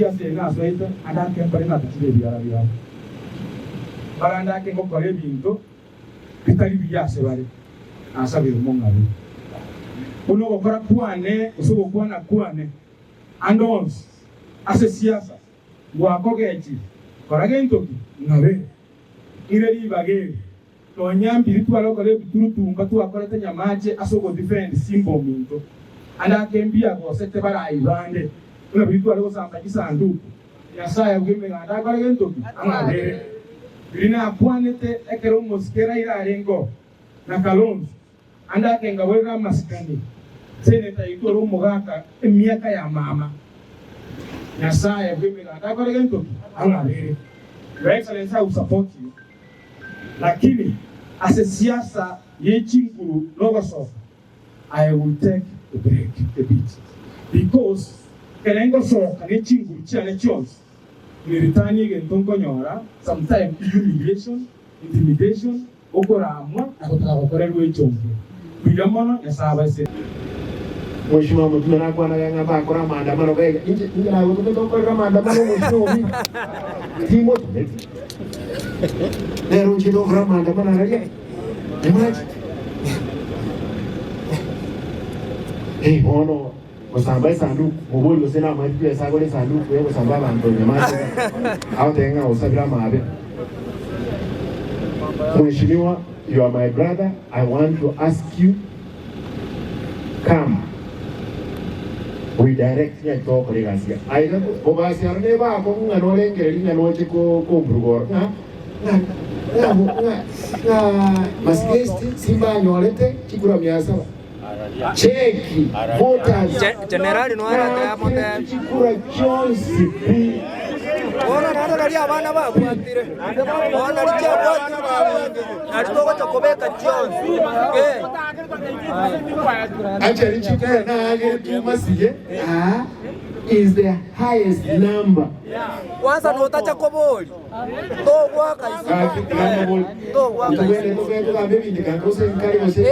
siasa ngaso ita andake mpare na tire byara byabo barandake ngo kore bintu bitari byase bari asabira umungabe uno gukora kwane usubo kwana kwane andons ase siasa wakogeji koragentoki nabe ire libage to nyambi ritwalo kore biturutumba twakorete nyamaje asogo defend simbo minto andake mbia ko sete bara ibande una bitwalo gusamba gisanduku yasaya bwime nganda koragentoki nabe birina kwanete ekero moskera ira rengo na kalonzo andake ngawera maskani seneta itoro mugaka emiaka ya mama yasaya bwime nganda koragentoki nabe. Your Excellency, I will support you. Lakini as a siasa yechinguru logosofa, I will take a break a bit because kerengo soka yechinguru chane chons ni ritani gentongo nyora sometimes humiliation, intimidation, okoramwa na kutakorerwe chonge. Bilamono yasaba se. Mheshimiwa mtumena kwa na yanga ba kora maandamano bega inje na kutoka kwa maandamano mheshimiwa timo lero nchito kwa maandamano raia emaji ono kusamba sanduku mubuli usena maipi ya sagole sanduku yego samba bantu nyamaji au tenga usabira mabe. Mheshimiwa, you are my brother. I want to ask you, come. We direct you to Koregasia. I don't go by Sarneva, Kongan, getting an Ochico, Combrugor. Maskesti, Simba, Nolete, Chikura Cheki, voters, General Noara, Chikura Jones, ona nari abana bakwatire ona aritogo chokobeka Jones actually chikura na tumasige is the highest number. Kwanza nota chakoboli to gwaka to gwaka to baby ndikakose nkari bose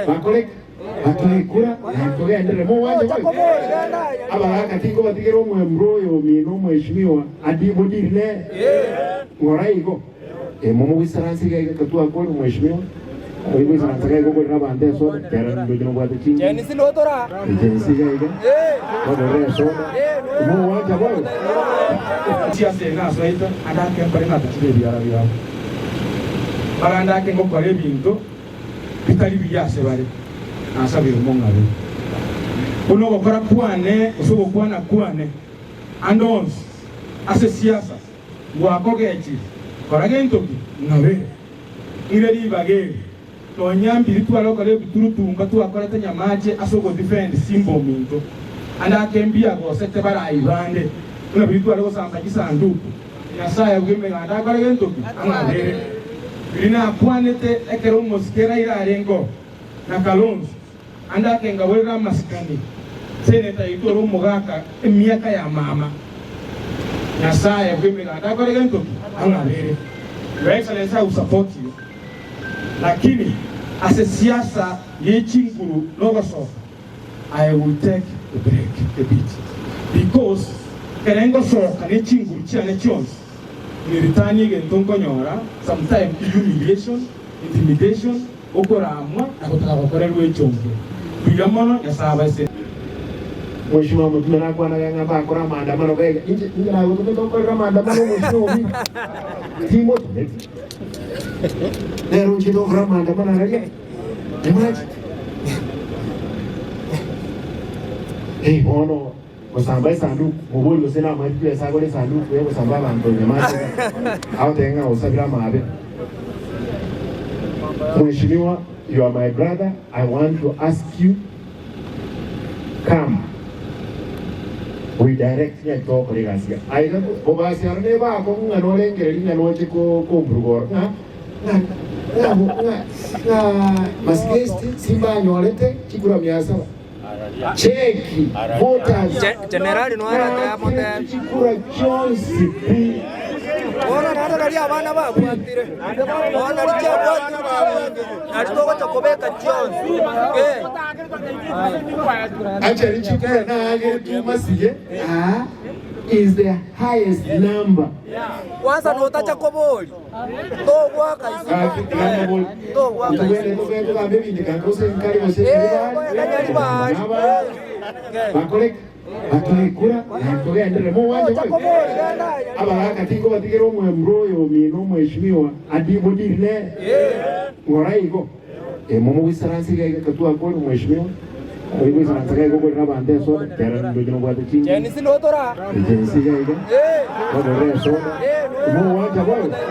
bakore atukura natokea ndere mo wanje aba katingo batigero mwe mbroyo mino mheshimiwa adibodile ngoraigo momo wisaransi ga katua kwa mheshimiwa oigo saransa ga kwa bande so tera ndo bwa de chingi jeni silotora jeni ga wadore so mo wanje bwa siasa ngaso ita andake mpare na tire byara byabo barandake ngo kore bintu bitari byase bari asabira umungabe uno gukora kwane usubo kwana kwane andons ase siasa wakogeji koragentoki nabe ire libage to nyambi ritwalo kore biturutumba twakorete nyamaje asogo defend simbo minto andake mbia ko sete bara ibande una bitwalo gusamba gisanduku yasaya bwime nganda koragentoki nabe birina kwanete ekero moskera ira rengo na kalonzo andake ngawera maskani seneta itoro mugaka emiaka ya mama yasaya bwime nganda koragentoki nabe. Your Excellency, I will support you. Lakini as a siasa yechinguru logosofa, I will take a break a bit because kerengo soka yechinguru chane chons ni ritani gentongo nyora sometimes humiliation, intimidation, okoramwa na kutakorerwe chonge. Bilamono yasaba se. Mheshimiwa mtumena kwa na yanga ba kora maandamano bega inje na kutoka kwa maandamano mheshimiwa timo lero nchito kwa maandamano raia emaji ono kusamba sanduku mubuli usena maipi ya sagole sanduku yego samba bantu nyamaji au tenga usabira mabe. Mheshimiwa, you are my brother. I want to ask you, come. We direct you to Koregasia. I don't go by Sarneva, Kongan, getting an Ochico, Combrugor. Maskesti, Simba, Nolete, Chikura Cheki, voters, General Noara, Chikura Jones, Bona nada kali abana babwatire. Bona licha bwatire. Atoko chakobeka chonsi. Actually, chikura na age tumasige is the highest number. Kwanza notacha koboli. Togwaka isi. Togwaka isi. Bakore batukura natogea ndiremo wanje abagaka tiko batigero mwe mroyo mino mheshimiwa adibodirne ngoraigo momo wisaransi ga katua ko mheshimiwa Oigo wisaransi ga ko rabande so tera ndo jino bwate chingi Jenisi lotora. Jenisi ga ida. Ko re so mo wanje